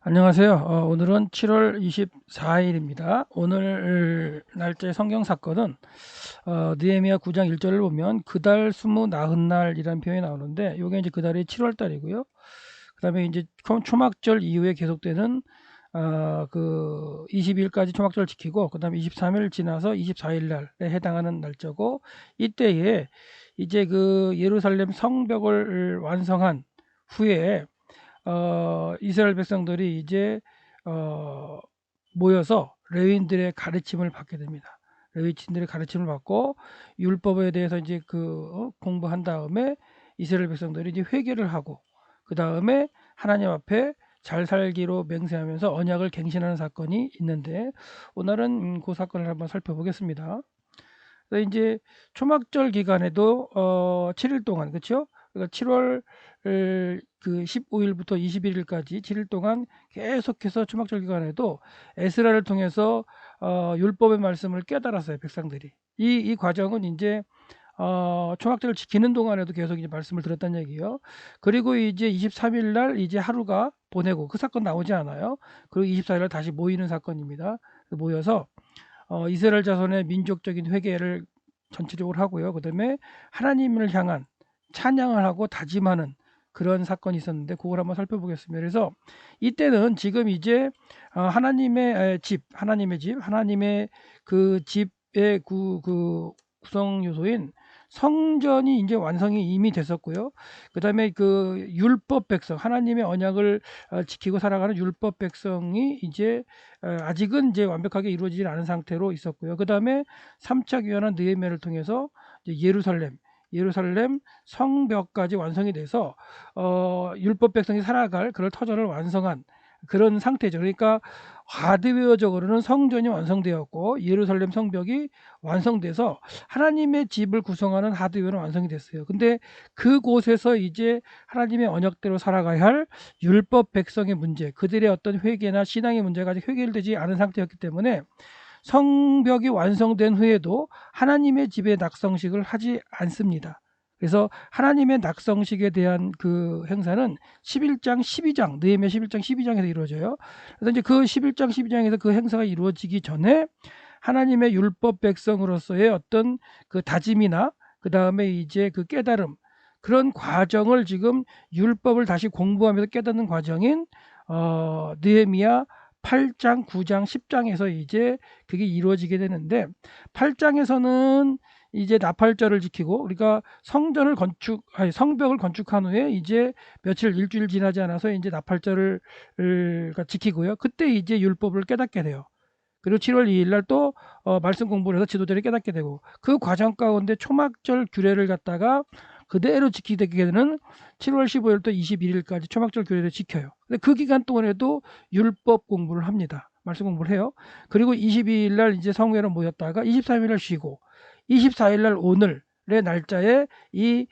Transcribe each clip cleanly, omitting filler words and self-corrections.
안녕하세요. 오늘은 7월 24일입니다. 오늘 날짜의 성경 사건은 느헤미야 9장 1절을 보면 그달 스무 나흔 날이라는 표현이 나오는데 이게 이제 그달이 7월 달이고요. 그다음에 이제 초막절 이후에 계속되는 그 20일까지 초막절을 지키고 그다음에 23일 지나서 24일 날에 해당하는 날짜고 이때에 이제 그 예루살렘 성벽을 완성한 후에 이스라엘 백성들이 이제 어, 모여서 레위인들의 가르침을 받게 됩니다. 레위인들의 가르침을 받고 율법에 대해서 이제 공부한 다음에 이스라엘 백성들이 이제 회개를 하고 그 다음에 하나님 앞에 잘 살기로 맹세하면서 언약을 갱신하는 사건이 있는데 오늘은 그 사건을 한번 살펴보겠습니다. 이제 초막절 기간에도 7일 동안 그렇죠? 그러니까 7월 그 15일부터 21일까지 7일 동안 계속해서 초막절 기간에도 에스라를 통해서 율법의 말씀을 깨달았어요, 백성들이. 이 과정은 이제 초막절을 지키는 동안에도 계속 이제 말씀을 들었다는 얘기예요. 그리고 이제 23일 날 이제 하루가 보내고 그 사건 나오지 않아요. 그리고 24일 날 다시 모이는 사건입니다. 모여서 이스라엘 자손의 민족적인 회개를 전체적으로 하고요. 그다음에 하나님을 향한 찬양을 하고 다짐하는 그런 사건이 있었는데 그걸 한번 살펴보겠습니다. 그래서 이때는 지금 이제 하나님의 집, 하나님의 그 집의 그 구성 요소인 성전이 이제 완성이 이미 됐었고요. 그다음에 그 율법 백성, 하나님의 언약을 지키고 살아가는 율법 백성이 이제 아직은 이제 완벽하게 이루어지지 않은 상태로 있었고요. 그다음에 3차 귀환한 느헤미야를 통해서 이제 예루살렘 성벽까지 완성이 돼서 율법 백성이 살아갈 그런 터전을 완성한 그런 상태죠. 그러니까 하드웨어적으로는 성전이 완성되었고 예루살렘 성벽이 완성돼서 하나님의 집을 구성하는 하드웨어는 완성이 됐어요. 근데 그곳에서 이제 하나님의 언약대로 살아가야 할 율법 백성의 문제, 그들의 어떤 회개나 신앙의 문제가 아직 해결되지 않은 상태였기 때문에 성벽이 완성된 후에도 하나님의 집의 낙성식을 하지 않습니다. 그래서 하나님의 낙성식에 대한 그 행사는 11장, 12장, 느헤미야 11장, 12장에서 이루어져요. 그래서 이제 그 11장, 12장에서 그 행사가 이루어지기 전에 하나님의 율법 백성으로서의 어떤 그 다짐이나 그 다음에 이제 그 깨달음 그런 과정을 지금 율법을 다시 공부하면서 깨닫는 과정인 느헤미야 8장, 9장, 10장에서 이제 그게 이루어지게 되는데 8장에서는 이제 나팔절을 지키고 우리가 성벽을 건축한 후에 이제 며칠 일주일 지나지 않아서 이제 나팔절을 지키고요. 그때 이제 율법을 깨닫게 돼요. 그리고 7월 2일 날 또 말씀 공부를 해서 지도자를 깨닫게 되고 그 과정 가운데 초막절 규례를 갖다가 그대로 지키게 되는 7월 15일부터 21일까지 초막절 규례를 지켜요. 근데 그 기간 동안에도 율법 공부를 합니다. 말씀 공부를 해요. 그리고 22일 날 이제 성회로 모였다가 23일 날 쉬고 24일 날 오늘의 날짜에 이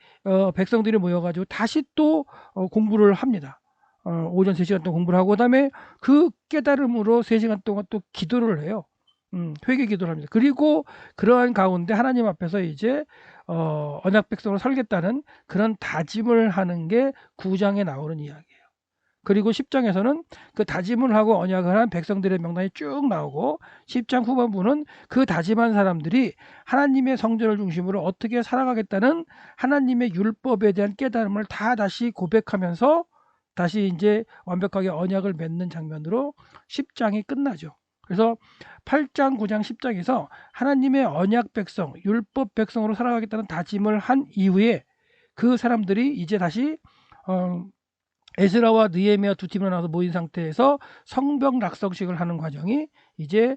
백성들이 모여가지고 다시 또 공부를 합니다. 오전 3시간 동안 공부를 하고 그다음에 그 깨달음으로 3시간 동안 또 기도를 해요. 회개 기도를 합니다. 그리고 그러한 가운데 하나님 앞에서 이제 언약 백성으로 살겠다는 그런 다짐을 하는 게 9장에 나오는 이야기예요. 그리고 10장에서는 그 다짐을 하고 언약을 한 백성들의 명단이 쭉 나오고 10장 후반부는 그 다짐한 사람들이 하나님의 성전을 중심으로 어떻게 살아가겠다는 하나님의 율법에 대한 깨달음을 다 다시 고백하면서 다시 이제 완벽하게 언약을 맺는 장면으로 10장이 끝나죠. 그래서 8장, 9장, 10장에서 하나님의 언약 백성, 율법 백성으로 살아가겠다는 다짐을 한 이후에 그 사람들이 이제 다시 어, 에스라와 느헤미야 두 팀으로 나눠서 모인 상태에서 성벽 낙성식을 하는 과정이 이제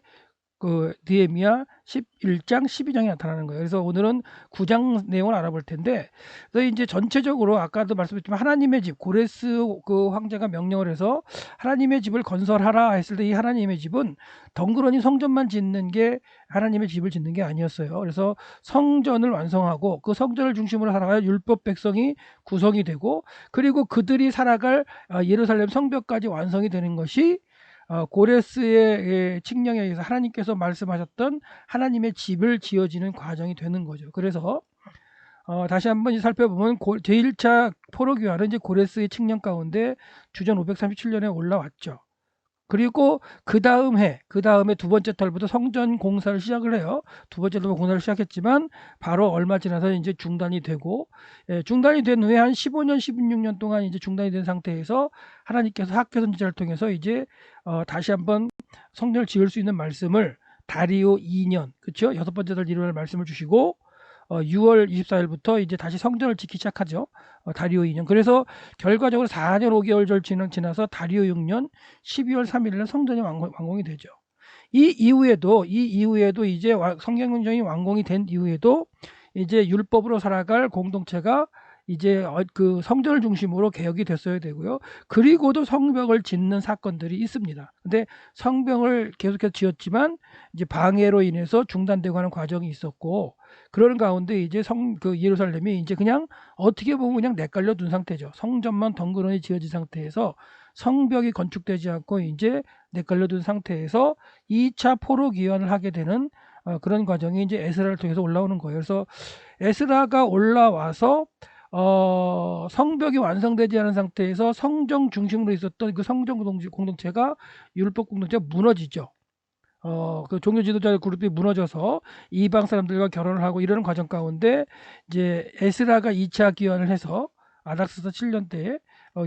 그 느헤미야 11장, 12장에 나타나는 거예요. 그래서 오늘은 9장 내용을 알아볼 텐데, 그래서 이제 전체적으로 아까도 말씀드렸지만 하나님의 집, 고레스 그 황제가 명령을 해서 하나님의 집을 건설하라 했을 때 이 하나님의 집은 덩그러니 성전만 짓는 게 하나님의 집을 짓는 게 아니었어요. 그래서 성전을 완성하고 그 성전을 중심으로 살아가야 율법 백성이 구성이 되고 그리고 그들이 살아갈 예루살렘 성벽까지 완성이 되는 것이 고레스의 칙령에 의해서 하나님께서 말씀하셨던 하나님의 집을 지어지는 과정이 되는 거죠. 그래서 다시 한번 살펴보면 제1차 포로교환은 이제 고레스의 칙령 가운데 주전 537년에 올라왔죠. 그리고 그 다음에 두 번째 달부터 성전 공사를 시작을 해요. 두 번째 달 공사를 시작했지만 바로 얼마 지나서 이제 중단이 되고, 중단이 된 후에 한 15년, 16년 동안 이제 중단이 된 상태에서 하나님께서 학교 선지자를 통해서 이제 다시 한번 성전을 지을 수 있는 말씀을 다리오 2년, 그렇죠? 여섯 번째 달 일어날 말씀을 주시고 6월 24일부터 이제 다시 성전을 짓기 시작하죠. 다리오 2년. 그래서 결과적으로 4년 5개월 절 지나서 다리오 6년 12월 3일에 성전이 완공이 되죠. 이 이후에도 이제 성경전이 완공이 된 이후에도 이제 율법으로 살아갈 공동체가 이제 그 성전을 중심으로 개혁이 됐어야 되고요. 그리고도 성벽을 짓는 사건들이 있습니다. 근데 성벽을 계속해서 지었지만 이제 방해로 인해서 중단되고 하는 과정이 있었고, 그런 가운데 이제 그 예루살렘이 이제 그냥 어떻게 보면 그냥 내깔려 둔 상태죠. 성전만 덩그러니 지어진 상태에서 성벽이 건축되지 않고 이제 내깔려 둔 상태에서 2차 포로 귀환을 하게 되는 그런 과정이 이제 에스라를 통해서 올라오는 거예요. 그래서 에스라가 올라와서 성벽이 완성되지 않은 상태에서 성정 중심으로 있었던 그 성정 공동체가 율법 공동체가 무너지죠. 그 종교 지도자 그룹이 무너져서 이방 사람들과 결혼을 하고 이러는 과정 가운데 이제 에스라가 2차 귀환을 해서 아닥스서 7년 때에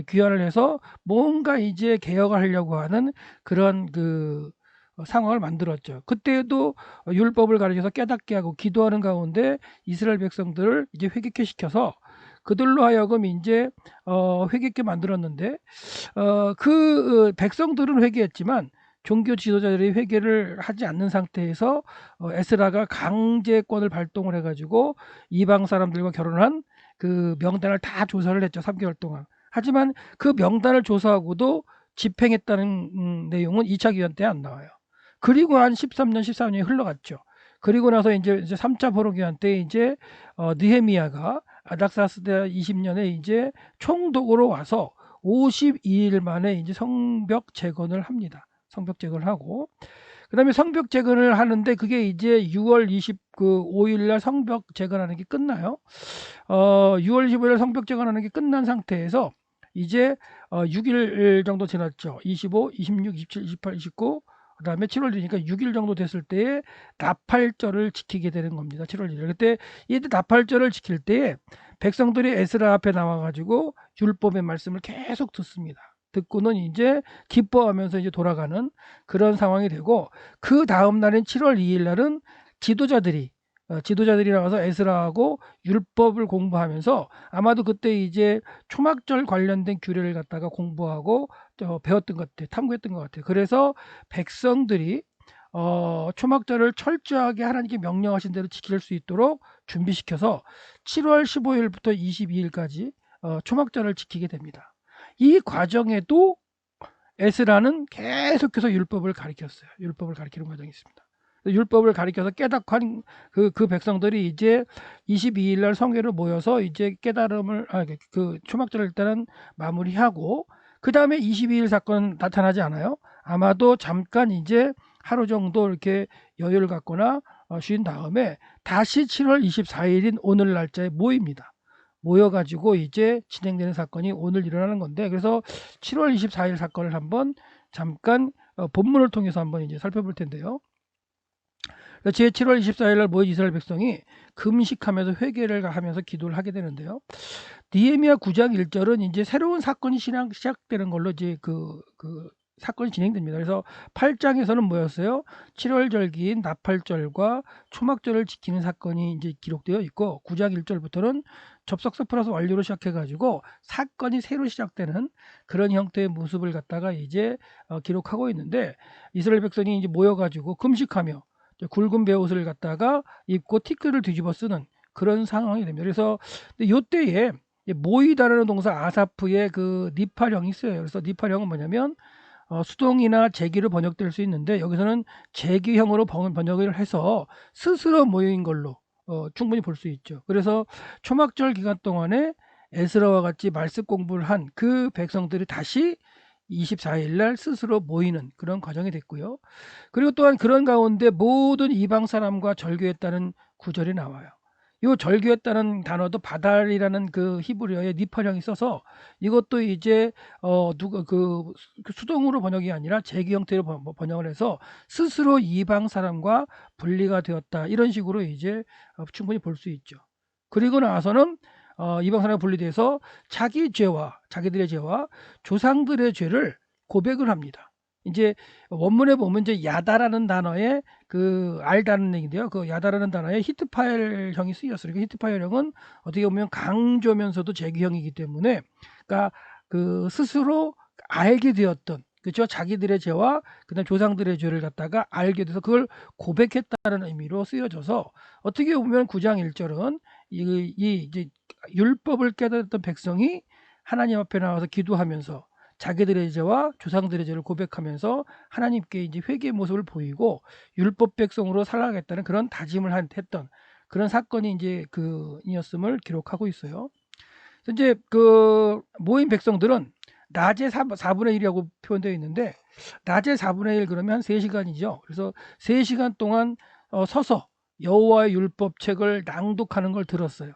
귀환을 해서 뭔가 이제 개혁을 하려고 하는 그런 그 상황을 만들었죠. 그때도 율법을 가르쳐서 깨닫게 하고 기도하는 가운데 이스라엘 백성들을 이제 회개케 시켜서 그들로 하여금 이제 회개케 만들었는데 그 백성들은 회개했지만 종교 지도자들이 회개를 하지 않는 상태에서 에스라가 강제권을 발동을 해가지고 이방 사람들과 결혼한 그 명단을 다 조사를 했죠. 3개월 동안. 하지만 그 명단을 조사하고도 집행했다는 내용은 2차 기간 때 안 나와요. 그리고 한 13년, 14년이 흘러갔죠. 그리고 나서 이제 3차 포로 기간 때 이제 느헤미야가 아닥사스다 20년에 이제 총독으로 와서 52일 만에 이제 성벽 재건을 합니다. 성벽 재건을 하고, 그다음에 성벽 재건을 하는데 그게 이제 6월 25일 날 성벽 재건하는 게 끝나요. 6월 25일 날 성벽 재건하는 게 끝난 상태에서 이제 6일 정도 지났죠. 25, 26, 27, 28, 29, 그다음에 7월 되니까 6일 정도 됐을 때에 나팔절을 지키게 되는 겁니다. 7월 1일. 그때 이 나팔절을 지킬 때에 백성들이 에스라 앞에 나와가지고 율법의 말씀을 계속 듣습니다. 듣고는 이제 기뻐하면서 이제 돌아가는 그런 상황이 되고, 그 다음 날인 7월 2일 날은 지도자들이 나와서 에스라하고 율법을 공부하면서 아마도 그때 이제 초막절 관련된 규례를 갖다가 공부하고 배웠던 것 같아요. 탐구했던 것 같아요. 그래서 백성들이 초막절을 철저하게 하나님께 명령하신 대로 지킬 수 있도록 준비시켜서 7월 15일부터 22일까지 초막절을 지키게 됩니다. 이 과정에도 에스라는 계속해서 율법을 가르쳤어요. 율법을 가르치는 과정이 있습니다. 율법을 가르쳐서 깨닫고 한 그 백성들이 이제 22일 날 성회로 모여서 이제 깨달음을 그 초막절을 일단은 마무리하고, 그 다음에 22일 사건 나타나지 않아요. 아마도 잠깐 이제 하루 정도 이렇게 여유를 갖거나 쉰 다음에 다시 7월 24일인 오늘 날짜에 모입니다. 모여가지고 이제 진행되는 사건이 오늘 일어나는 건데, 그래서 7월 24일 사건을 한번 잠깐 본문을 통해서 한번 이제 살펴볼 텐데요. 제 7월 24일 날 모인 이스라엘 백성이 금식하면서 회개를 하면서 기도를 하게 되는데요. 느헤미야 9장 1절은 이제 새로운 사건이 시작되는 걸로 이제 그 사건이 진행됩니다. 그래서 8장에서는 뭐였어요? 7월 절기인 나팔절과 초막절을 지키는 사건이 이제 기록되어 있고, 9장 1절부터는 접속사 플러스 완료로 시작해가지고 사건이 새로 시작되는 그런 형태의 모습을 갖다가 이제 기록하고 있는데, 이스라엘 백성이 이제 모여가지고 금식하며 굵은 베옷을 갖다가 입고 티끌을 뒤집어 쓰는 그런 상황이 됩니다. 그래서 이때에 모이다라는 동사 아사프의 그 니팔형이 있어요. 그래서 니팔형은 뭐냐면 수동이나 제기로 번역될 수 있는데, 여기서는 제기형으로 번역을 해서 스스로 모인 걸로 충분히 볼 수 있죠. 그래서 초막절 기간 동안에 에스라와 같이 말씀 공부를 한 그 백성들이 다시 24일 날 스스로 모이는 그런 과정이 됐고요. 그리고 또한 그런 가운데 모든 이방 사람과 절교했다는 구절이 나와요. 요 절규했다는 단어도 바달이라는 그 히브리어의 니팔형이 써서 이것도 이제 누가 그 수동으로 번역이 아니라 재기 형태로 번역을 해서 스스로 이방 사람과 분리가 되었다 이런 식으로 이제 충분히 볼 수 있죠. 그리고 나서는 이방 사람과 분리돼서 자기들의 죄와 조상들의 죄를 고백을 합니다. 이제 원문에 보면 이제 야다라는 단어에 그 알다는 얘기인데요. 그 야다라는 단어에 히트파엘형이 쓰였어요. 그 히트파엘형은 어떻게 보면 강조면서도 재규형이기 때문에, 그러니까 그 스스로 알게 되었던, 그렇죠? 자기들의 죄와 그다음 조상들의 죄를 갖다가 알게 돼서 그걸 고백했다는 의미로 쓰여져서 어떻게 보면 9장 1절은 이 이제 율법을 깨달았던 백성이 하나님 앞에 나와서 기도하면서 자기들의 죄와 조상들의 죄를 고백하면서 하나님께 이제 회개의 모습을 보이고 율법 백성으로 살아가겠다는 그런 다짐을 했던 그런 사건이 이제 이었음을 기록하고 있어요. 이제 그 모인 백성들은 낮에 4분의 1이라고 표현되어 있는데 낮에 4분의 1 그러면 한 3시간이죠. 그래서 3시간 동안 서서 여호와의 율법책을 낭독하는 걸 들었어요.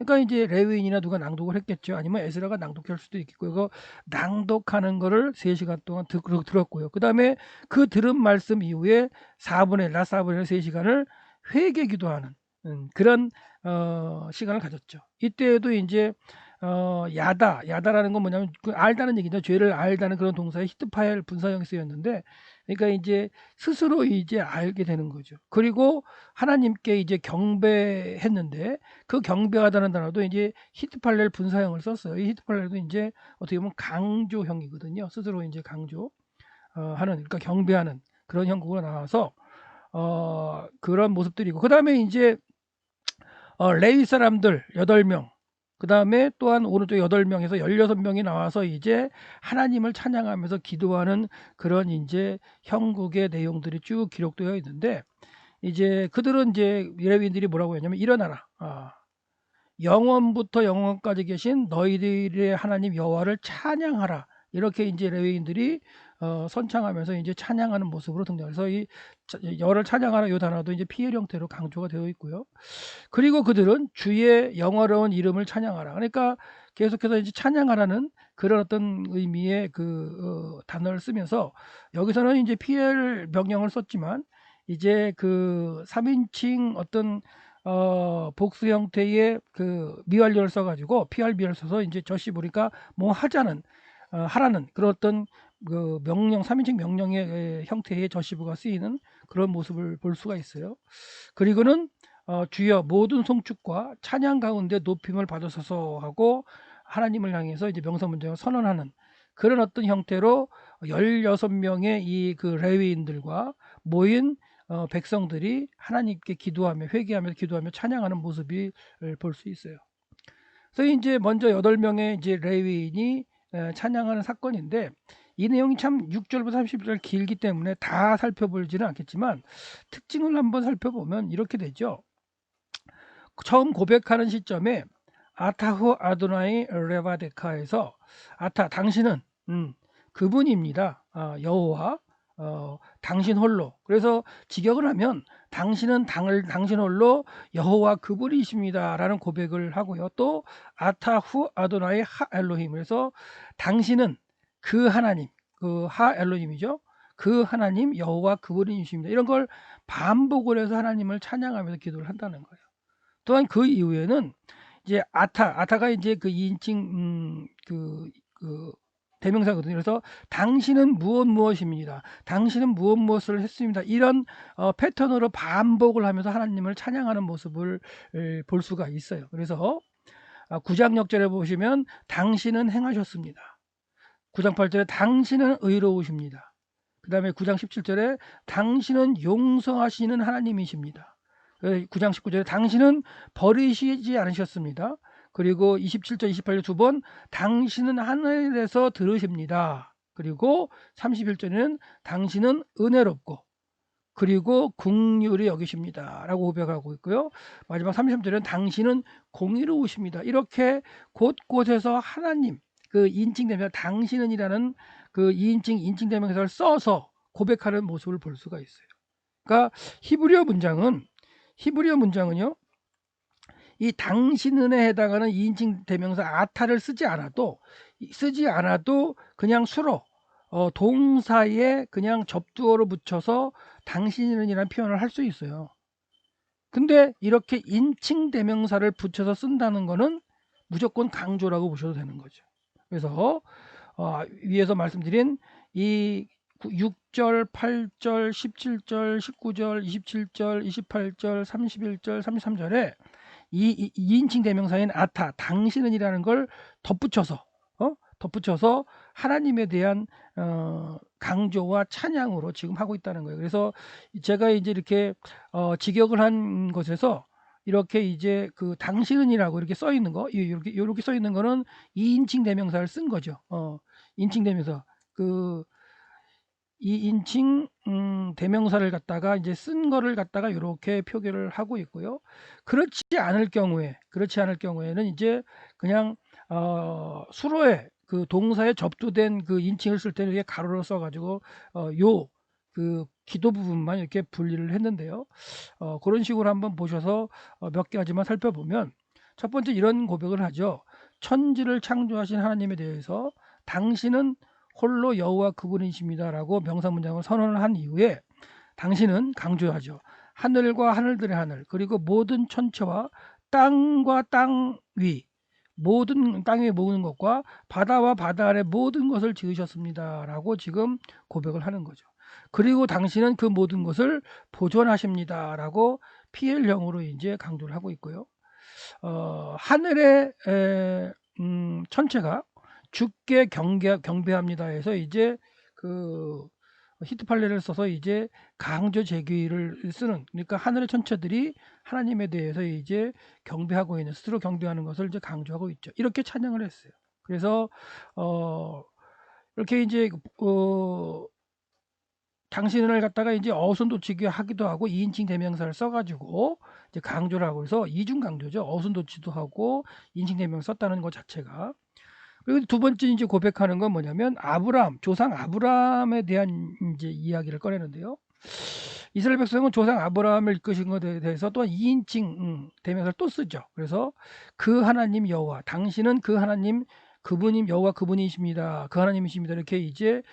그러니까 이제 레위인이나 누가 낭독을 했겠죠. 아니면 에스라가 낭독할 수도 있겠고요. 그거 낭독하는 거를 3시간 동안 들었고요. 그다음에 그 들은 말씀 이후에 4분의 1, 낮 4분의 1, 3시간을 회개 기도하는 그런 시간을 가졌죠. 이때에도 이제 야다라는 건 뭐냐면 그 알다는 얘기죠. 죄를 알다는 그런 동사에 히트파엘 분사형이 쓰였는데, 그러니까 이제 스스로 이제 알게 되는 거죠. 그리고 하나님께 이제 경배했는데 그 경배하다는 단어도 이제 히트팔렐 분사형을 썼어요. 이 히트팔렐도 이제 어떻게 보면 강조형이거든요. 스스로 이제 강조 하는, 그러니까 경배하는 그런 형국으로 나와서 그런 모습들이고, 그다음에 이제 레위 사람들 8명, 그다음에 또한 오른쪽 8명에서 16명이 나와서 이제 하나님을 찬양하면서 기도하는 그런 이제 형국의 내용들이 쭉 기록되어 있는데, 이제 그들은 이제 레위인들이 뭐라고 했냐면 일어나라. 영원부터 영원까지 계신 너희들의 하나님 여호와를 찬양하라. 이렇게 이제 레위인들이 선창하면서 이제 찬양하는 모습으로 등장해서 이 여호와를 찬양하라 이 단어도 이제 피엘 형태로 강조가 되어 있고요. 그리고 그들은 주의 영화로운 이름을 찬양하라. 그러니까 계속해서 이제 찬양하라는 그런 어떤 의미의 단어를 쓰면서 여기서는 이제 피엘 명령을 썼지만 이제 그 3인칭 어떤 복수 형태의 그 미완료를 써가지고 PRB를 써서 이제 저씨 보니까 뭐 하라는 그런 어떤 그 명령 3인칭 명령의 형태의 저시부가 쓰이는 그런 모습을 볼 수가 있어요. 그리고는 주여 모든 송축과 찬양 가운데 높임을 받으소서 하고 하나님을 향해서 이제 명사문장을 선언하는 그런 어떤 형태로 16명의 이 그 레위인들과 모인 백성들이 하나님께 기도하며 회개하며 기도하며 찬양하는 모습이 볼 수 있어요. 그래서 이제 먼저 8명의 이제 레위인이 찬양하는 사건인데 이 내용이 참 6절부터 30절 길기 때문에 다 살펴보지는 않겠지만 특징을 한번 살펴보면 이렇게 되죠. 처음 고백하는 시점에 아타후 아도나이 레바데카에서 당신은 그분입니다. 여호와 당신 홀로. 그래서 직역을 하면 당신은 당신 홀로 여호와 그분이십니다라는 고백을 하고요. 또 아타후 아도나이 하 엘로힘. 그래서 당신은 그 하나님, 그 하 엘로힘이죠. 그 하나님 여호와 그분이십니다. 이런 걸 반복을 해서 하나님을 찬양하면서 기도를 한다는 거예요. 또한 그 이후에는 이제 아타가 이제 그 2인칭 대명사거든요. 그래서 당신은 무엇입니다. 당신은 무엇을 했습니다. 이런 패턴으로 반복을 하면서 하나님을 찬양하는 모습을 볼 수가 있어요. 그래서 9장 6절에 보시면 당신은 행하셨습니다. 9장 8절에 당신은 의로우십니다. 그 다음에 9장 17절에 당신은 용서하시는 하나님이십니다. 9장 19절에 당신은 버리시지 않으셨습니다. 그리고 27절 28절 두 번 당신은 하늘에서 들으십니다. 그리고 31절에는 당신은 은혜롭고 그리고 긍휼히 여기십니다 라고 고백하고 있고요. 마지막 33절에는 당신은 공의로우십니다. 이렇게 곳곳에서 하나님 그 인칭대명사 당신은 이라는 그 2인칭 인칭대명사를 써서 고백하는 모습을 볼 수가 있어요. 그러니까 히브리어 문장은요 이 당신은에 해당하는 2인칭 대명사 아타를 쓰지 않아도 그냥 수로 동사에 그냥 접두어로 붙여서 당신은이라는 표현을 할 수 있어요. 근데 이렇게 인칭 대명사를 붙여서 쓴다는 거는 무조건 강조라고 보셔도 되는 거죠. 그래서 위에서 말씀드린 이 6절, 8절, 17절, 19절, 27절, 28절, 31절, 33절에 이 2인칭 대명사인 아타, 당신은이라는 걸 덧붙여서 하나님에 대한 강조와 찬양으로 지금 하고 있다는 거예요. 그래서 제가 이제 이렇게 직역을 한 것에서 이렇게 이제 그 당신은이라고 이렇게 써 있는 거, 이렇게 써 있는 거는 2인칭 대명사를 쓴 거죠. 인칭 대명사. 그 2인칭 대명사를 갖다가 이제 쓴 거를 갖다가 이렇게 표기를 하고 있고요. 그렇지 않을 경우에는 이제 그냥 수로에 그 동사에 접두된 그 인칭을 쓸 때는 이게 가로로 써가지고 요 그 기도 부분만 이렇게 분리를 했는데요. 그런 식으로 한번 보셔서 몇 가지만 살펴보면 첫 번째 이런 고백을 하죠. 천지를 창조하신 하나님에 대해서 당신은 홀로 여호와 그분이십니다라고 명사 문장을 선언을 한 이후에 당신은 강조하죠. 하늘과 하늘들의 하늘 그리고 모든 천체와 땅과 땅 위 모든 땅 위에 모든 것과 바다와 바다 아래 모든 것을 지으셨습니다라고 지금 고백을 하는 거죠. 그리고 당신은 그 모든 것을 보존하십니다라고 PL형으로 이제 강조를 하고 있고요. 하늘의 천체가 주께 경배합니다 해서 이제 그 히트팔레를 써서 이제 강조 제기를 쓰는, 그러니까 하늘의 천체들이 하나님에 대해서 이제 경배하고 있는, 스스로 경배하는 것을 이제 강조하고 있죠. 이렇게 찬양을 했어요. 그래서 이렇게 이제 당신을 갖다가 이제 어순도치기 하기도 하고 2인칭 대명사를 써가지고 이제 강조를 하고 해서 이중 강조죠. 어순도치도 하고 인칭 대명사 썼다는 것 자체가. 그리고 두 번째 이제 고백하는 건 뭐냐면 조상 아브라함에 대한 이제 이야기를 꺼내는데요. 이스라엘 백성은 조상 아브라함을 이끄신 것에 대해서 또 2인칭 대명사를 또 쓰죠. 그래서 그 하나님 여호와, 당신은 그 하나님 그분이 여호와 그분이십니다. 그 하나님이십니다. 이렇게 이제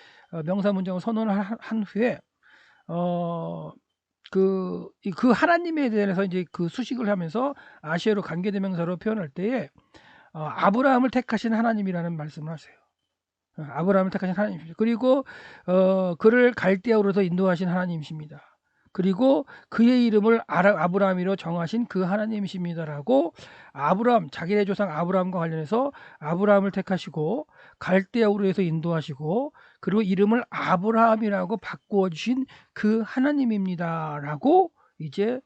명사 문장을 선언을 한 후에 그 하나님에 대해서 이제 그 수식을 하면서 아시에로 관계대명사로 표현할 때에 아브라함을 택하신 하나님이라는 말씀을 하세요. 아브라함을 택하신 하나님입니다. 그리고 그를 갈대아우로서 인도하신 하나님이십니다. 그리고 그의 이름을 아브라함이로 정하신 그 하나님이십니다라고 자기네 조상 아브라함과 관련해서 아브라함을 택하시고 갈대아우로에서 인도하시고 그리고 이름을 아브라함이라고 바꾸어 주신 그 하나님입니다라고 이제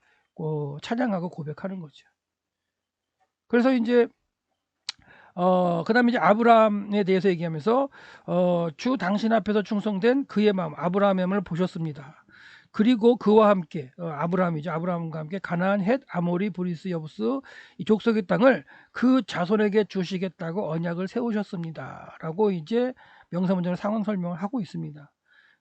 찬양하고 고백하는 거죠. 그래서 이제 그다음에 이제 아브라함에 대해서 얘기하면서 주 당신 앞에서 충성된 그의 마음 아브라함의 마음을 보셨습니다. 그리고 그와 함께 아브라함과 함께 가나안, 헷, 아모리, 브리스, 여부스 이 족속의 땅을 그 자손에게 주시겠다고 언약을 세우셨습니다라고 이제 명사문장의 상황 설명을 하고 있습니다.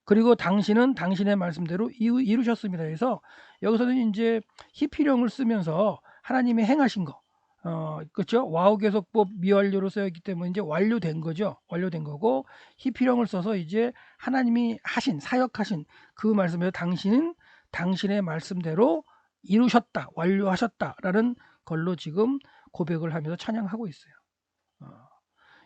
그리고 당신은 당신의 말씀대로 이루셨습니다. 그래서 여기서는 이제 히필형을 쓰면서 하나님이 행하신 거, 그렇죠? 와우 계속법 미완료로 쓰였기 때문에 이제 완료된 거죠. 완료된 거고 히필형을 써서 이제 하나님이 사역하신 그 말씀에서 당신은 당신의 말씀대로 이루셨다, 완료하셨다라는 걸로 지금 고백을 하면서 찬양하고 있어요.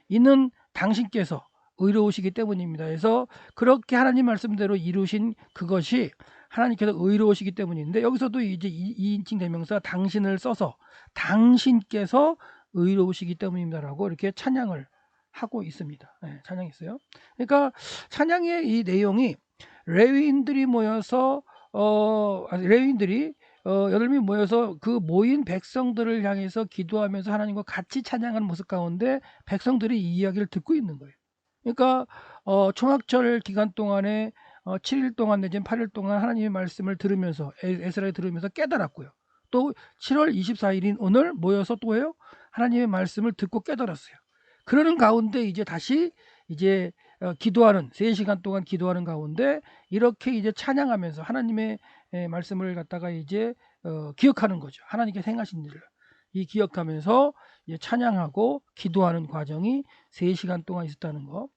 이는 당신께서 의로우시기 때문입니다. 그래서 그렇게 하나님 말씀대로 이루신 그것이 하나님께서 의로우시기 때문인데 여기서도 이제 2인칭 대명사 당신을 써서 당신께서 의로우시기 때문입니다라고 이렇게 찬양을 하고 있습니다. 네, 찬양했어요. 그러니까 찬양의 이 내용이 레위인들이 모여서 레위인들이 8명이 모여서 그 모인 백성들을 향해서 기도하면서 하나님과 같이 찬양하는 모습 가운데 백성들이 이 이야기를 듣고 있는 거예요. 그러니까 초막절 기간 동안에 7일 동안 내지는 8일 동안 하나님의 말씀을 들으면서 에스라를 들으면서 깨달았고요. 또 7월 24일인 오늘 모여서 또 해요. 하나님의 말씀을 듣고 깨달았어요. 그러는 가운데 이제 다시 이제 기도하는 3시간 동안 기도하는 가운데 이렇게 이제 찬양하면서 하나님의 말씀을 갖다가 이제 기억하는 거죠. 하나님께서 행하신 일을. 이 기억하면서 찬양하고 기도하는 과정이 3시간 동안 있었다는 거.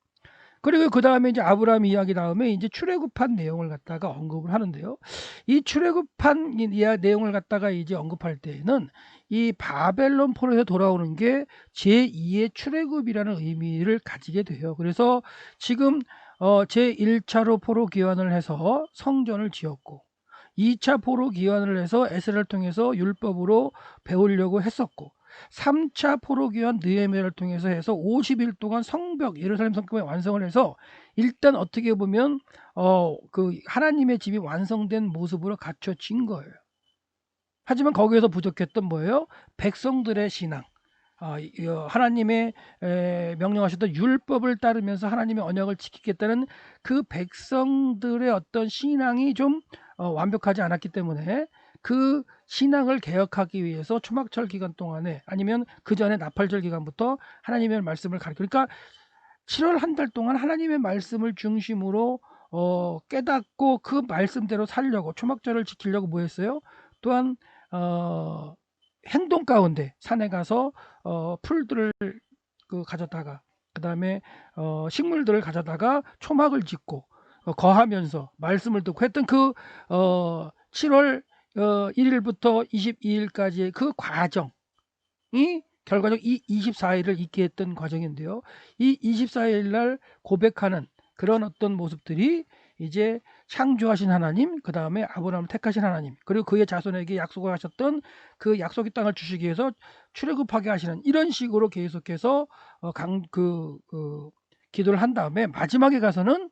그리고 그 다음에 이제 아브라함 이야기 다음에 이제 출애굽한 내용을 갖다가 언급을 하는데요. 이 출애굽한 내용을 갖다가 이제 언급할 때에는 이 바벨론 포로에서 돌아오는 게 제2의 출애굽이라는 의미를 가지게 돼요. 그래서 지금 제1차로 포로 귀환을 해서 성전을 지었고 2차 포로 귀환을 해서 에스라를 통해서 율법으로 배우려고 했었고 3차 포로 귀환 느헤미야를 통해서 해서 50일 동안 성벽 예루살렘 성벽을 완성을 해서 일단 어떻게 보면 그 하나님의 집이 완성된 모습으로 갖춰진 거예요. 하지만 거기에서 부족했던 뭐예요? 백성들의 신앙. 하나님의 명령하셨던 율법을 따르면서 하나님의 언약을 지키겠다는 그 백성들의 어떤 신앙이 좀 완벽하지 않았기 때문에 그 신앙을 개혁하기 위해서 초막절 기간 동안에 아니면 그 전에 나팔절 기간부터 하나님의 말씀을 가르쳐 그러니까 7월 한 달 동안 하나님의 말씀을 중심으로 깨닫고 그 말씀대로 살려고 초막절을 지키려고 뭐 했어요? 또한 행동 가운데 산에 가서 풀들을 가져다가 그 다음에 식물들을 가져다가 초막을 짓고 거하면서 말씀을 듣고 했던 그 7월 1일부터 22일까지의 그 과정이 결과적 이 24일을 있게 했던 과정인데요. 이 24일 날 고백하는 그런 어떤 모습들이 이제 창조하신 하나님, 그 다음에 아브라함을 택하신 하나님, 그리고 그의 자손에게 약속을 하셨던 그 약속의 땅을 주시기 위해서 출애굽하게 하시는 이런 식으로 계속해서 기도를 한 다음에 마지막에 가서는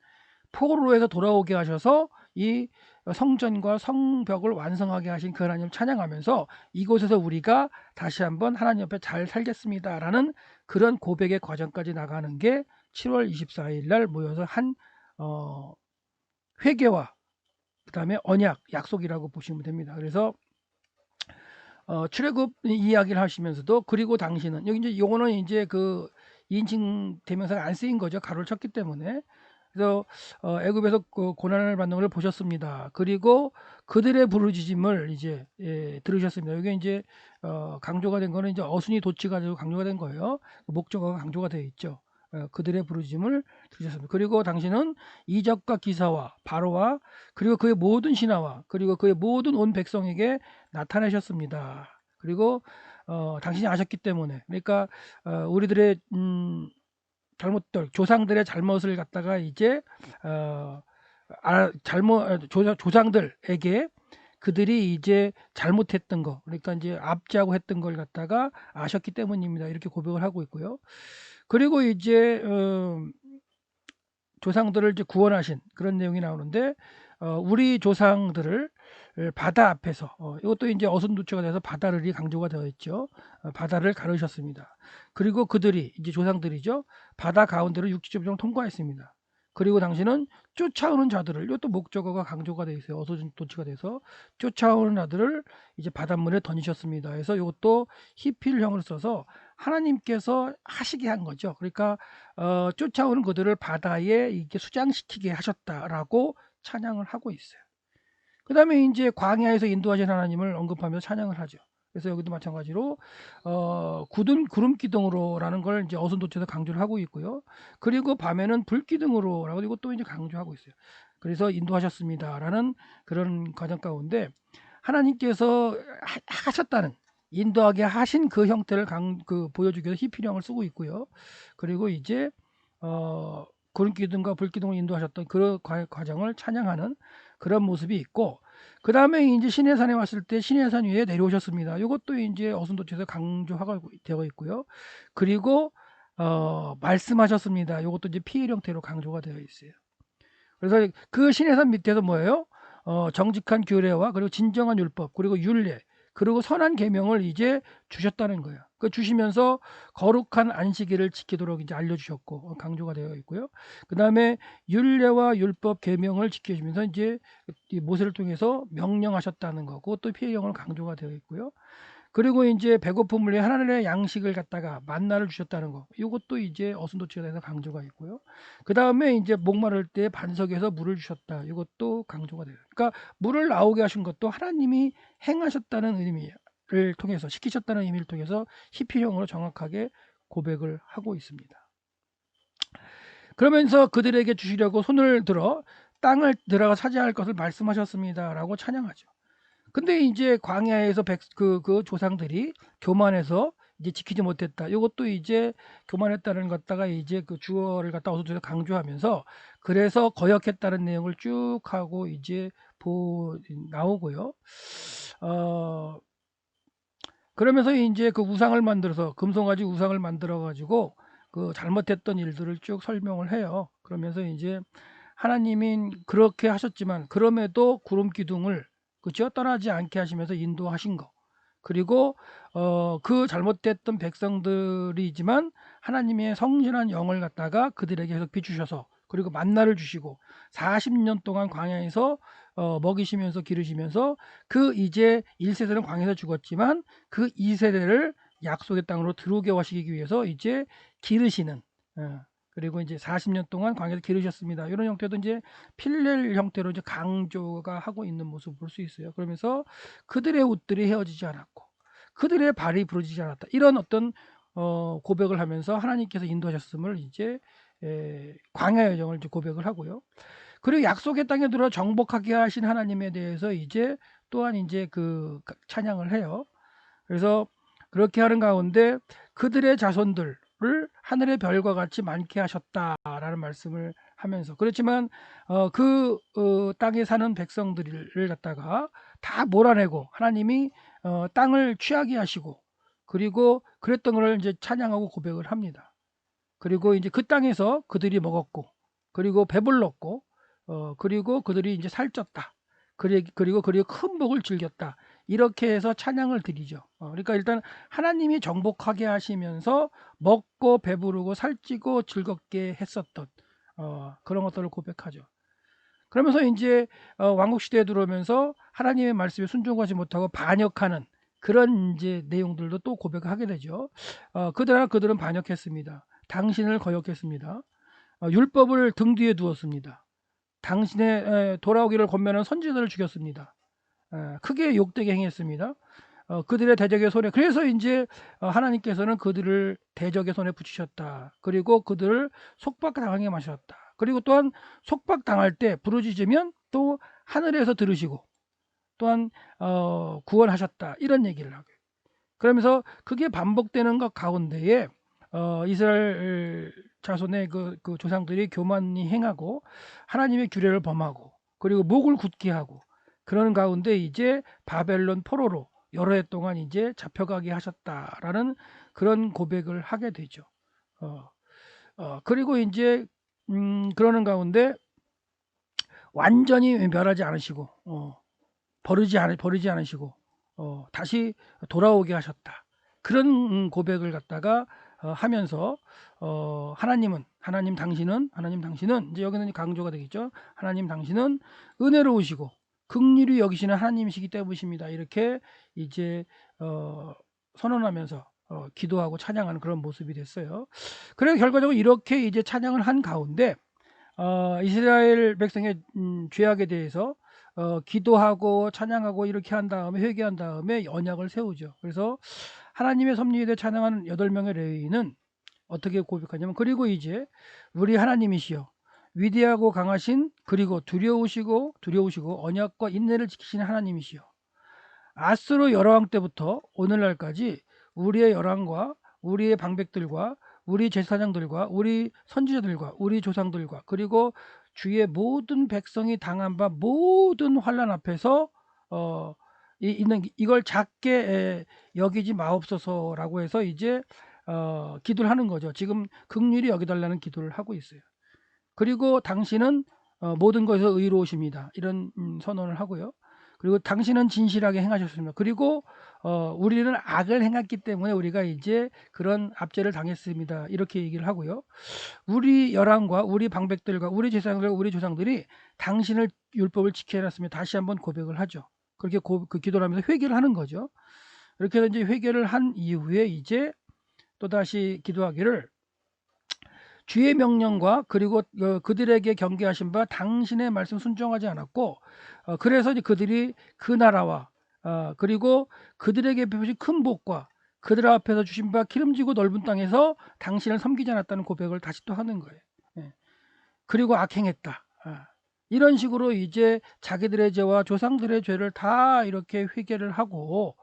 포로에서 돌아오게 하셔서 이 성전과 성벽을 완성하게 하신 그 하나님을 찬양하면서 이곳에서 우리가 다시 한번 하나님 옆에 잘 살겠습니다라는 그런 고백의 과정까지 나가는 게 7월 24일 날 모여서 한 회개와 그다음에 언약, 약속이라고 보시면 됩니다. 그래서 출애굽 이야기를 하시면서도 그리고 당신은 여기 이제 요거는 이제 그 2인칭 대명사가 안 쓰인 거죠. 가로를 쳤기 때문에. 그래서 애굽에서 그 고난을 받는 걸 보셨습니다. 그리고 그들의 부르짖음을 이제 들으셨습니다. 이게 이제 강조가 된 거는 이제 어순이 도치가 되고 강조가 된 거예요. 목적어가 강조가 되어 있죠. 그들의 부르짖음을 들으셨습니다. 그리고 당신은 이적과 기사와 바로와 그리고 그의 모든 신하와 그리고 그의 모든 온 백성에게 나타내셨습니다. 그리고 당신이 아셨기 때문에 그러니까 우리들의 잘못들 조상들의 잘못을 갖다가 이제 조상들에게 그들이 이제 잘못했던 거 그러니까 이제 압제하고 했던 걸 갖다가 아셨기 때문입니다. 이렇게 고백을 하고 있고요. 그리고 이제 조상들을 이제 구원하신 그런 내용이 나오는데 우리 조상들을 바다 앞에서 이것도 이제 어순도처가 돼서 바다를 강조가 되어 있죠. 바다를 가르셨습니다. 그리고 그들이 이제 조상들이죠. 바다 가운데로 육지점을 통과했습니다. 그리고 당신은 쫓아오는 자들을 이것도 목적어가 강조가 되어 있어요. 어순도치가 돼서 쫓아오는 자들을 이제 바닷물에 던지셨습니다. 그래서 이것도 히필형을 써서 하나님께서 하시게 한 거죠. 그러니까 쫓아오는 그들을 바다에 이게 수장시키게 하셨다라고 찬양을 하고 있어요. 그 다음에 이제 광야에서 인도하신 하나님을 언급하면서 찬양을 하죠. 그래서 여기도 마찬가지로 굳은 구름 기둥으로라는 걸 이제 어순도체에서 강조를 하고 있고요. 그리고 밤에는 불 기둥으로라고 이것도 이제 강조하고 있어요. 그래서 인도하셨습니다라는 그런 과정 가운데 하나님께서 하셨다는 인도하게 하신 그 형태를 보여주기 위해서 히피령을 쓰고 있고요. 그리고 이제 구름 기둥과 불 기둥을 인도하셨던 그 과정을 찬양하는 그런 모습이 있고 그 다음에 이제 시내산에 왔을 때 시내산 위에 내려오셨습니다. 이것도 이제 어순도체에서 강조하고 되어 있고요. 그리고 말씀하셨습니다. 이것도 이제 피일 형태로 강조가 되어 있어요. 그래서 그 시내산 밑에서 뭐예요? 정직한 규례와 그리고 진정한 율법 그리고 율례 그리고 선한 계명을 이제 주셨다는 거예요. 그 주시면서 거룩한 안식일을 지키도록 이제 알려주셨고 강조가 되어 있고요. 그 다음에 율례와 율법 계명을 지켜주면서 이제 모세를 통해서 명령하셨다는 거고 또 피해경을 강조가 되어 있고요. 그리고 이제 배고픔을 위해 하나님의 양식을 갖다가 만나를 주셨다는 거. 이것도 이제 어순도치에 대해서 강조가 있고요. 그 다음에 이제 목마를 때 반석에서 물을 주셨다. 이것도 강조가 돼요. 그러니까 물을 나오게 하신 것도 하나님이 행하셨다는 의미예요. 통해서 시키셨다는 의미를 통해서 히피형으로 정확하게 고백을 하고 있습니다. 그러면서 그들에게 주시려고 손을 들어 땅을 들어가 차지할 것을 말씀하셨습니다라고 찬양하죠. 근데 이제 광야에서 그 조상들이 교만해서 이제 지키지 못했다. 이것도 이제 교만했다는 것 갖다가 이제 그 주어를 갖다 어디서 강조하면서 그래서 거역했다는 내용을 쭉 하고 이제 나오고요. 그러면서 이제 그 우상을 만들어서 금송아지 우상을 만들어 가지고 그 잘못했던 일들을 쭉 설명을 해요. 그러면서 이제 하나님이 그렇게 하셨지만 그럼에도 구름 기둥을 그죠? 떠나지 않게 하시면서 인도하신 거. 그리고 그 잘못됐던 백성들이지만 하나님의 성실한 영을 갖다가 그들에게 계속 비추셔서 그리고 만나를 주시고 40년 동안 광야에서 먹이시면서 기르시면서 그 이제 1세대는 광야에서 죽었지만 그 2세대를 약속의 땅으로 들어오게 하시기 위해서 이제 기르시는 그리고 이제 40년 동안 광야에서 기르셨습니다. 이런 형태도 이제 필렐 형태로 이제 강조가 하고 있는 모습을 볼 수 있어요. 그러면서 그들의 옷들이 헤어지지 않았고 그들의 발이 부러지지 않았다. 이런 어떤 고백을 하면서 하나님께서 인도하셨음을 이제 광야 여정을 이제 고백을 하고요. 그리고 약속의 땅에 들어 정복하게 하신 하나님에 대해서 이제 또한 이제 그 찬양을 해요. 그래서 그렇게 하는 가운데 그들의 자손들을 하늘의 별과 같이 많게 하셨다라는 말씀을 하면서 그렇지만 땅에 사는 백성들을 갖다가 다 몰아내고 하나님이 땅을 취하게 하시고 그리고 그랬던 것을 이제 찬양하고 고백을 합니다. 그리고 이제 그 땅에서 그들이 먹었고 그리고 배불렀고 그리고 그들이 이제 살쪘다. 그리고 큰 복을 즐겼다. 이렇게 해서 찬양을 드리죠. 그러니까 일단 하나님이 정복하게 하시면서 먹고 배부르고 살찌고 즐겁게 했었던 그런 것들을 고백하죠. 그러면서 이제 왕국 시대에 들어오면서 하나님의 말씀에 순종하지 못하고 반역하는 그런 이제 내용들도 또 고백을 하게 되죠. 그들은 반역했습니다. 당신을 거역했습니다. 율법을 등 뒤에 두었습니다. 당신의 돌아오기를 권면한 선지자들을 죽였습니다. 크게 욕되게 행했습니다. 그들의 대적의 손에 그래서 이제 하나님께서는 그들을 대적의 손에 붙이셨다. 그리고 그들을 속박당하게 마셨다. 그리고 또한 속박당할 때 부르짖으면 또 하늘에서 들으시고 또한 구원하셨다. 이런 얘기를 하고요. 그러면서 그게 반복되는 것 가운데에 이스라엘 자손의 그 조상들이 교만히 행하고 하나님의 규례를 범하고 그리고 목을 굳게 하고 그러는 가운데 이제 바벨론 포로로 여러 해 동안 이제 잡혀가게 하셨다라는 그런 고백을 하게 되죠. 그리고 이제 그러는 가운데 완전히 멸하지 않으시고 버리지 않으시고 다시 돌아오게 하셨다. 그런 고백을 갖다가 하면서 하나님 당신은 이제 여기는 강조가 되겠죠. 하나님 당신은 은혜로우시고 긍휼히 여기시는 하나님이시기 때문이십니다. 이렇게 이제 선언하면서 기도하고 찬양하는 그런 모습이 됐어요. 그래서 결과적으로 이렇게 이제 찬양을 한 가운데 이스라엘 백성의 죄악에 대해서 기도하고 찬양하고 이렇게 한 다음에 회개한 다음에 언약을 세우죠. 그래서 하나님의 섭리에 대해 찬양하는 8명의 레위인은 어떻게 고백하냐면 그리고 이제 우리 하나님이시여 위대하고 강하신 그리고 두려우시고 언약과 인내를 지키시는 하나님이시여 아수르 열왕 때부터 오늘날까지 우리의 열왕과 우리의 방백들과 우리 제사장들과 우리 선지자들과 우리 조상들과 그리고 주의 모든 백성이 당한 바 모든 환난 앞에서 있는 이걸 작게 여기지 마옵소서라고 해서 이제 기도를 하는 거죠. 지금 긍휼히 여기달라는 기도를 하고 있어요. 그리고 당신은 모든 것에서 의로우십니다. 이런 선언을 하고요. 그리고 당신은 진실하게 행하셨습니다. 그리고 우리는 악을 행했기 때문에 우리가 이제 그런 압제를 당했습니다. 이렇게 얘기를 하고요. 우리 열왕과 우리 방백들과 우리 제사장들과 우리 조상들이 당신을 율법을 지켜 해놨으면 다시 한번 고백을 하죠. 그렇게 그 기도를 하면서 회개를 하는 거죠. 이렇게 해서 이제 회개를 한 이후에 이제 또다시 기도하기를 주의 명령과 그리고 그들에게 경계하신 바 당신의 말씀 순종하지 않았고 그래서 이제 그들이 그 나라와 그리고 그들에게 베푸신 큰 복과 그들 앞에서 주신 바 기름지고 넓은 땅에서 당신을 섬기지 않았다는 고백을 다시 또 하는 거예요. 예. 그리고 악행했다. 이런 식으로 이제 자기들의 죄와 조상들의 죄를 다 이렇게 회개를 하고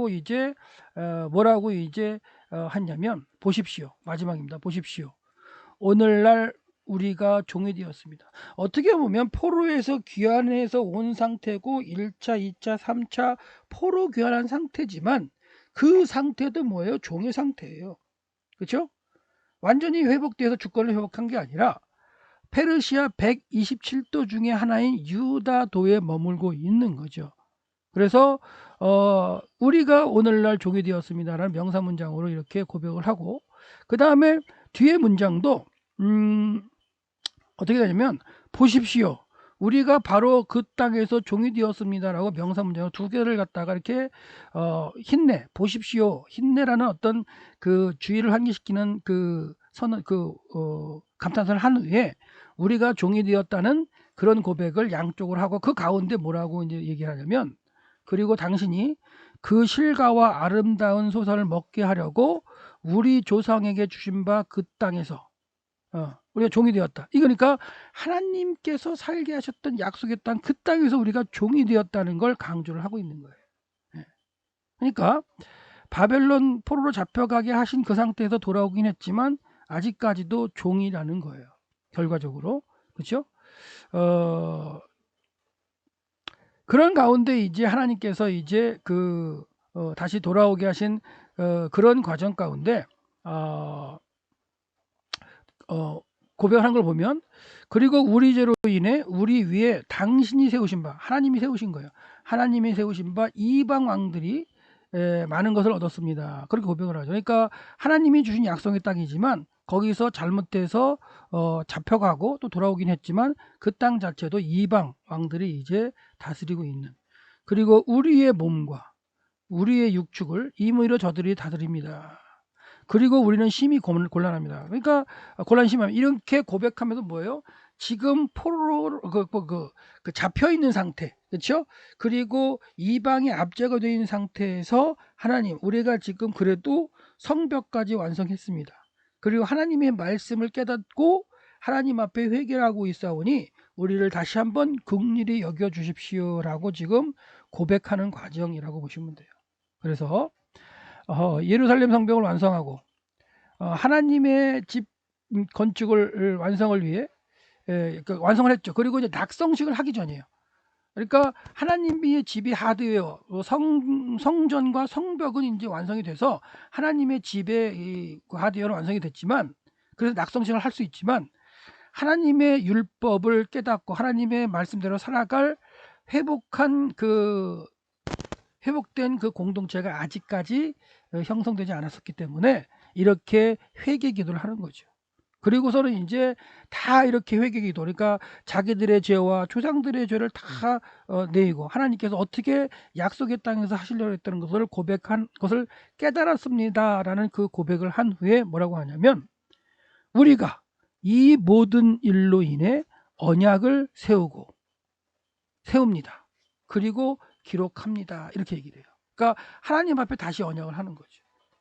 이제 뭐라고 이제 했냐면 보십시오. 마지막입니다. 보십시오. 오늘날 우리가 종이 되었습니다. 어떻게 보면 포로에서 귀환해서 온 상태고 1차, 2차, 3차 포로 귀환한 상태지만 그 상태도 뭐예요? 종의 상태예요. 그렇죠? 완전히 회복돼서 주권을 회복한 게 아니라 페르시아 127도 중에 하나인 유다도에 머물고 있는 거죠. 그래서 우리가 오늘날 종이 되었습니다라는 명사문장으로 이렇게 고백을 하고 그 다음에 뒤에 문장도 어떻게 되냐면 보십시오. 우리가 바로 그 땅에서 종이 되었습니다라고 명사문장으로 두 개를 갖다가 이렇게 힘내 보십시오. 힘내라는 어떤 그 주의를 환기시키는 그 선언 감탄사를 한 후에 우리가 종이 되었다는 그런 고백을 양쪽으로 하고 그 가운데 뭐라고 이제 얘기하냐면 그리고 당신이 그 실과와 아름다운 소산을 먹게 하려고 우리 조상에게 주신 바 그 땅에서 우리가 종이 되었다. 이거니까 하나님께서 살게 하셨던 약속의 땅 그 땅에서 우리가 종이 되었다는 걸 강조를 하고 있는 거예요. 그러니까 바벨론 포로로 잡혀가게 하신 그 상태에서 돌아오긴 했지만 아직까지도 종이라는 거예요. 결과적으로. 그렇죠? 그런 가운데 이제 하나님께서 이제 다시 돌아오게 하신 그런 과정 가운데 고백하는 걸 보면 그리고 우리 죄로 인해 우리 위에 당신이 세우신 바 하나님이 세우신 거예요. 하나님이 세우신 바 이방 왕들이 많은 것을 얻었습니다. 그렇게 고백을 하죠. 그러니까 하나님이 주신 약속의 땅이지만 거기서 잘못돼서 잡혀가고 또 돌아오긴 했지만 그 땅 자체도 이방 왕들이 이제 다스리고 있는 그리고 우리의 몸과 우리의 육축을 임의로 저들이 다스립니다. 그리고 우리는 심히 곤란합니다. 그러니까 곤란심하면 이렇게 고백하면서 뭐예요? 지금 포로로 잡혀 있는 상태, 그렇죠? 그리고 이방에 압제가 되어 있는 상태에서 하나님, 우리가 지금 그래도 성벽까지 완성했습니다. 그리고 하나님의 말씀을 깨닫고 하나님 앞에 회개를 하고 있사오니 우리를 다시 한번 긍휼히 여겨 주십시오라고 지금 고백하는 과정이라고 보시면 돼요. 그래서 예루살렘 성벽을 완성하고 하나님의 집 건축을 완성을 위해 완성을 했죠. 그리고 이제 낙성식을 하기 전이에요. 그러니까 하나님의 집이 하드웨어, 성전과 성벽은 이제 완성이 돼서 하나님의 집의 그 하드웨어는 완성이 됐지만 그래서 낙성식을 할 수 있지만 하나님의 율법을 깨닫고 하나님의 말씀대로 살아갈 회복된 그 공동체가 아직까지 형성되지 않았었기 때문에 이렇게 회개 기도를 하는 거죠. 그리고서는 이제 다 이렇게 회개 기도, 그러니까 자기들의 죄와 조상들의 죄를 다 내고 하나님께서 어떻게 약속의 땅에서 하시려고 했다는 것을 고백한 것을 깨달았습니다라는 그 고백을 한 후에 뭐라고 하냐면 우리가 이 모든 일로 인해 언약을 세웁니다. 그리고 기록합니다. 이렇게 얘기를 해요. 그러니까 하나님 앞에 다시 언약을 하는 거죠.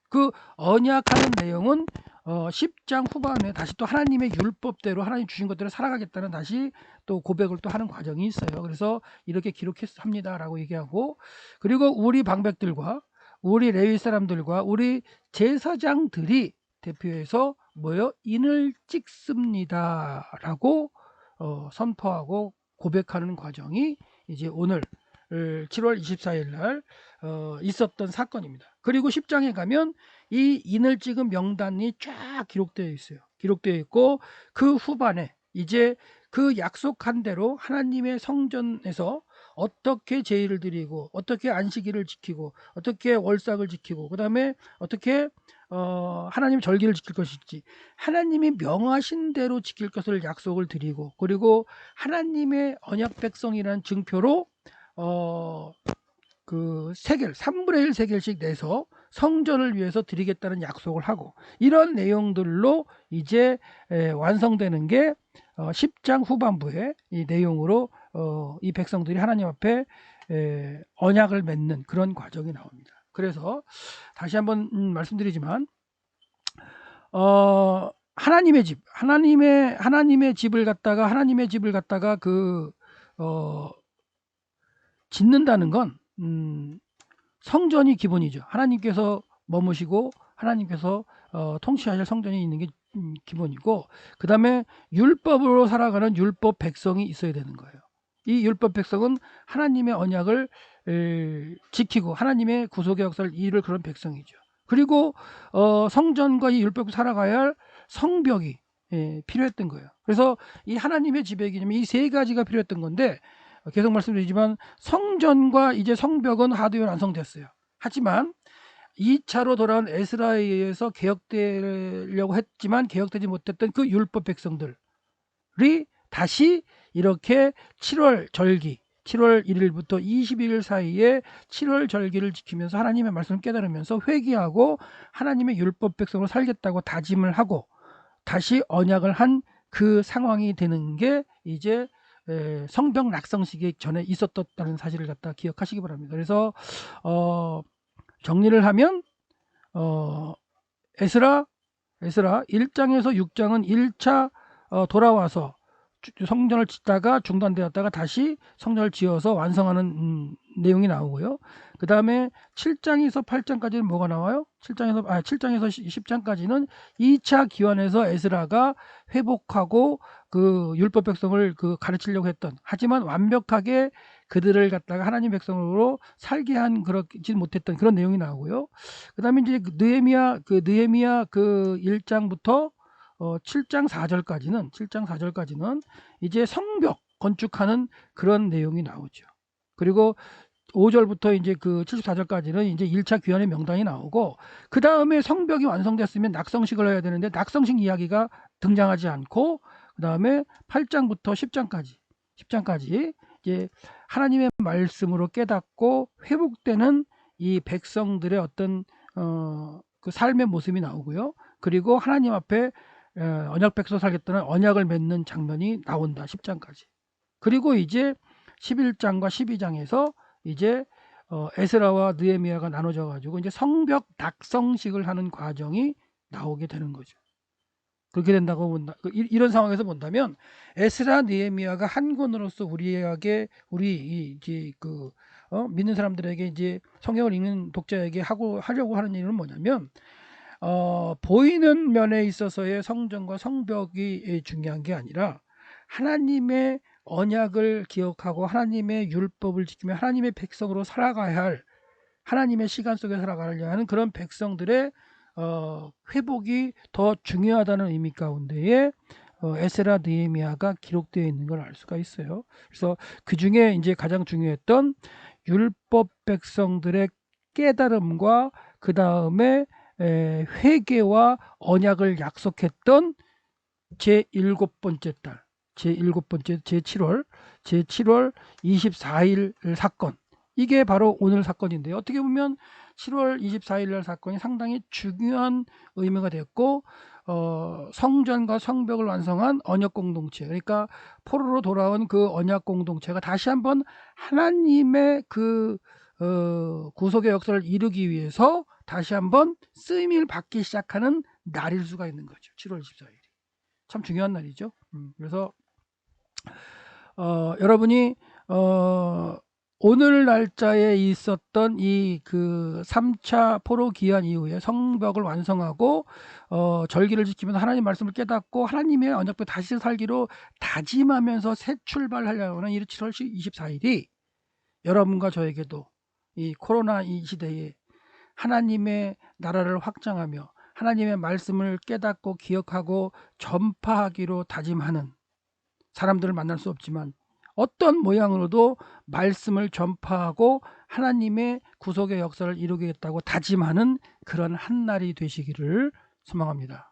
그 언약하는 내용은 10장 후반에 다시 또 하나님의 율법대로 하나님 주신 것대로 살아가겠다는 다시 또 고백을 또 하는 과정이 있어요. 그래서 이렇게 기록합니다라고 얘기하고 그리고 우리 방백들과 우리 레위 사람들과 우리 제사장들이 대표해서 뭐요? 인을 찍습니다라고 선포하고 고백하는 과정이 이제 오늘 7월 24일 날 있었던 사건입니다. 그리고 10장에 가면 이 인을 찍은 명단이 쫙 기록되어 있어요. 기록되어 있고 그 후반에 이제 그 약속한 대로 하나님의 성전에서 어떻게 제의를 드리고 어떻게 안식일을 지키고 어떻게 월삭을 지키고 그 다음에 어떻게 하나님의 절기를 지킬 것인지 하나님이 명하신 대로 지킬 것을 약속을 드리고 그리고 하나님의 언약 백성이라는 증표로 그 세겔 3분의 1 세겔씩 내서 성전을 위해서 드리겠다는 약속을 하고 이런 내용들로 이제 완성되는 게 10장 후반부의 이 내용으로 이 백성들이 하나님 앞에 언약을 맺는 그런 과정이 나옵니다. 그래서 다시 한번 말씀드리지만 하나님의 집, 하나님의 집을 갖다가 짓는다는 건 성전이 기본이죠. 하나님께서 머무시고 하나님께서 통치하실 성전이 있는 게 기본이고, 그 다음에 율법으로 살아가는 율법 백성이 있어야 되는 거예요. 이 율법 백성은 하나님의 언약을 지키고 하나님의 구속의 역사를 이룰 그런 백성이죠. 그리고 성전과 이 율법을 살아가야 할 성벽이 필요했던 거예요. 그래서 이 하나님의 지배 개념이 이 세 가지가 필요했던 건데, 계속 말씀드리지만 성전과 이제 성벽은 하드웨어 완성됐어요. 하지만 2차로 돌아온 에스라에 의해서 개혁되려고 했지만 개혁되지 못했던 그 율법 백성들이 다시 이렇게 7월 절기, 7월 1일부터 22일 사이에 7월 절기를 지키면서 하나님의 말씀을 깨달으면서 회개하고 하나님의 율법 백성으로 살겠다고 다짐을 하고 다시 언약을 한 그 상황이 되는 게 이제 성벽 낙성식이 전에 있었다는 사실을 갖다 기억하시기 바랍니다. 그래서 정리를 하면 에스라 1장에서 6장은 1차 돌아와서 성전을 짓다가 중단되었다가 다시 성전을 지어서 완성하는 내용이 나오고요. 그 다음에 7장에서 8장까지는 뭐가 나와요? 7장에서 10장까지는 2차 기원에서 에스라가 회복하고 그 율법 백성을 가르치려고 했던, 하지만 완벽하게 그들을 갖다가 하나님 백성으로 살게 한 그렇지 못했던 그런 내용이 나오고요. 그 다음에 이제 느헤미야 1장부터 7장 4절까지는 이제 성벽 건축하는 그런 내용이 나오죠. 그리고 5절부터 이제 74절까지는 이제 1차 귀환의 명단이 나오고, 그 다음에 성벽이 완성됐으면 낙성식을 해야 되는데 낙성식 이야기가 등장하지 않고, 그 다음에 8장부터 10장까지 이제 하나님의 말씀으로 깨닫고 회복되는 이 백성들의 어떤 그 삶의 모습이 나오고요. 그리고 하나님 앞에 언약 백성 살겠다는 언약을 맺는 장면이 나온다. 10장까지. 그리고 이제 11장과 12장에서 이제 에스라와 느헤미야가 나눠져 가지고 이제 성벽 낙성식을 하는 과정이 나오게 되는 거죠. 그렇게 된다고 본다. 이런 상황에서 본다면 에스라 느헤미야가 한 권으로서 우리에게 믿는 사람들에게 이제 성경을 읽는 독자에게 하려고 하는 일은 뭐냐면, 보이는 면에 있어서의 성전과 성벽이 중요한 게 아니라 하나님의 언약을 기억하고 하나님의 율법을 지키며 하나님의 백성으로 살아가야 할, 하나님의 시간 속에 살아가려 하는 그런 백성들의 회복이 더 중요하다는 의미 가운데에 에스라 느헤미야가 기록되어 있는 걸 알 수가 있어요. 그래서 그 중에 이제 가장 중요했던 율법 백성들의 깨달음과 그 다음에 회개와 언약을 약속했던 제7번째 달, 제7월 24일 사건, 이게 바로 오늘 사건인데요. 어떻게 보면 7월 24일 날 사건이 상당히 중요한 의미가 됐고, 성전과 성벽을 완성한 언약 공동체, 그러니까 포로로 돌아온 그 언약 공동체가 다시 한번 하나님의 구속의 역사를 이루기 위해서 다시 한번 쓰임을 받기 시작하는 날일 수가 있는 거죠. 7월 24일이 참 중요한 날이죠. 그래서 여러분이 오늘 날짜에 있었던 이 3차 포로 기한 이후에 성벽을 완성하고 절기를 지키면서 하나님 말씀을 깨닫고 하나님의 언약궤 다시 살기로 다짐하면서 새 출발하려고 하는 7월 24일이 여러분과 저에게도 이 코로나 이 시대에 하나님의 나라를 확장하며 하나님의 말씀을 깨닫고 기억하고 전파하기로 다짐하는, 사람들을 만날 수 없지만 어떤 모양으로도 말씀을 전파하고 하나님의 구속의 역사를 이루겠다고 다짐하는 그런 한 날이 되시기를 소망합니다.